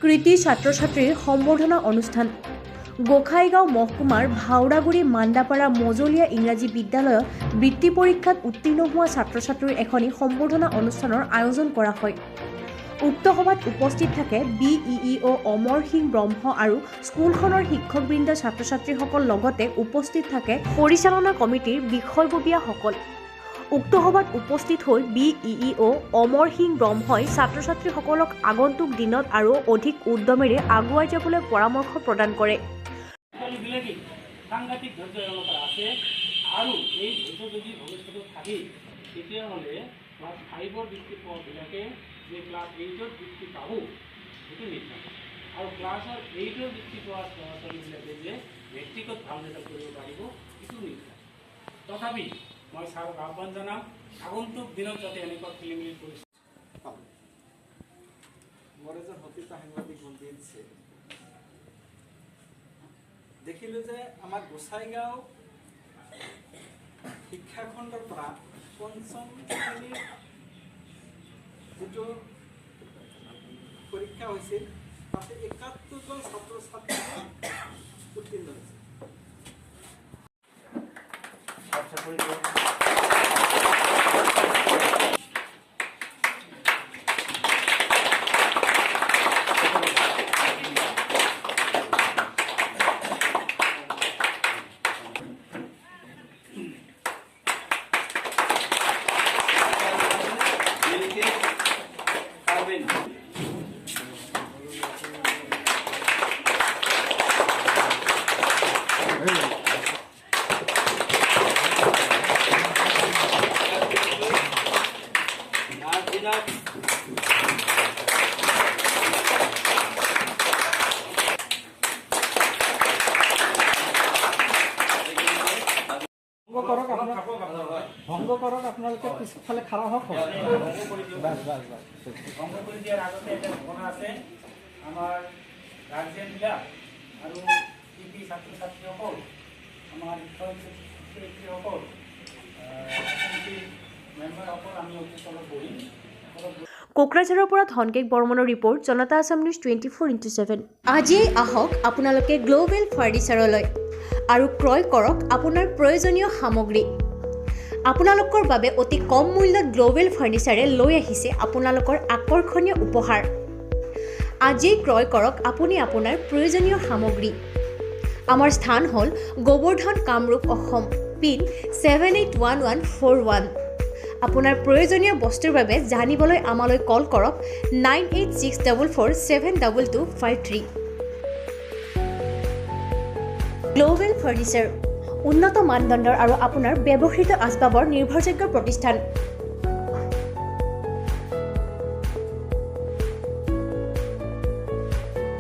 কৃতি ছাত্ৰ-ছাত্ৰীৰ সম্বৰ্ধনা অনুষ্ঠান গোসাইগাঁও মহকুমাৰ ভাওৰাগুৰি মান্দাপাৰা মজলীয়া ইংৰাজী বিদ্যালয়ত বৃত্তি পৰীক্ষাত উত্তীৰ্ণ হোৱা ছাত্ৰ-ছাত্ৰীৰ এখনি সম্বৰ্ধনা অনুষ্ঠানৰ আয়োজন কৰা হয়। উক্ত সভাত উপস্থিত থাকে BEEO অমৰ সিং ব্ৰহ্ম আৰু স্কুলখনৰ শিক্ষকবৃন্দ ছাত্ৰ-ছাত্ৰীসকল লগতে উপস্থিত থাকে পৰিচালনা কমিটিৰ বিষয়ববীয়াসকল। উক্ত সভাত উপস্থিত হৈ BEEO অমৰ সিং ব্ৰহ্মই ছাত্ৰ-ছাত্ৰীসকলক আগন্তুক দিনত আৰু অধিক উদ্যমেৰে আগুৱাই যাবলৈ পৰামৰ্শ প্ৰদান কৰে। সাংঘাতিক ধৈৰ্য এওঁলোকৰ আছে আৰু এই ধৈৰ্য যদি ভৱিষ্যতে থাকে তেতিয়াহ'লে ক্লাছ 5ৰ বৃত্তি পোৱাবিলাকে যে ক্লাছ 8ৰ বৃত্তি পাব সেইটো নিশ্চয় আৰু ক্লাছৰ 8ৰ বৃত্তি পোৱা ল'ৰা-ছোৱালীবিলাকে যে ব্যক্তিগত ভাল ৰিজাল্ট কৰিব পাৰিব সেইটো নিশ্চয়। তথাপি মই ছাৰক আহ্বান জনাম আগন্তুক দিনত যাতে এনেকুৱা খেলিমেলি পৰিস্থিতি মোৰ এজন সতীৰ্থ সাংবাদিক বন্ধু আছে দেখিলোঁ যে আমাৰ গোসাইগাঁও শিক্ষাখণ্ডৰ পৰা পঞ্চম শ্ৰেণীৰ যিটো পৰীক্ষা হৈছিল তাতে ৭১জন ছাত্ৰ ছাত্ৰী উত্তীৰ্ণ হৈছে। ভংগ কৰক আপোনালোকে পিছফালে খাৰা হওক। ভংগ কৰি দিয়াৰ আগতে এটা ঘটনা আছে আমাৰ গাৰ্জেনবিলাক আৰু ছাত্ৰ-ছাত্ৰীসকল আমাৰ শিক্ষক-শিক্ষয়িত্ৰীসকল মেম্বাৰসকল আমি অফিচত বহিম। কোকৰাঝাৰৰ পৰা ধনকেক বৰ্মনৰ ৰিপৰ্ট জনতা আছাম নিউজ 24/7। আজিয়েই আহক আপোনালোকে গ্লোবেল ফাৰ্নিচাৰলৈ আৰু ক্ৰয় কৰক আপোনাৰ প্ৰয়োজনীয় সামগ্ৰী। আপোনালোকৰ বাবে অতি কম মূল্যত গ্লোবেল ফাৰ্নিচাৰে লৈ আহিছে আপোনালোকৰ আকৰ্ষণীয় উপহাৰ। আজিয়েই ক্ৰয় কৰক আপুনি আপোনাৰ প্ৰয়োজনীয় সামগ্ৰী। আমাৰ স্থান হ'ল গোবৰ্ধন কামৰূপ অসম, পিন 781141। আপোনাৰ প্ৰয়োজনীয় বস্তুৰ বাবে জানিবলৈ আমালৈ কল কৰক 9864472253। গ্লোবেল ফাৰ্নিচাৰ উন্নত মানদণ্ডৰ আৰু আপোনাৰ ব্যৱহৃত আচবাবৰ নিৰ্ভৰযোগ্য প্ৰতিষ্ঠান।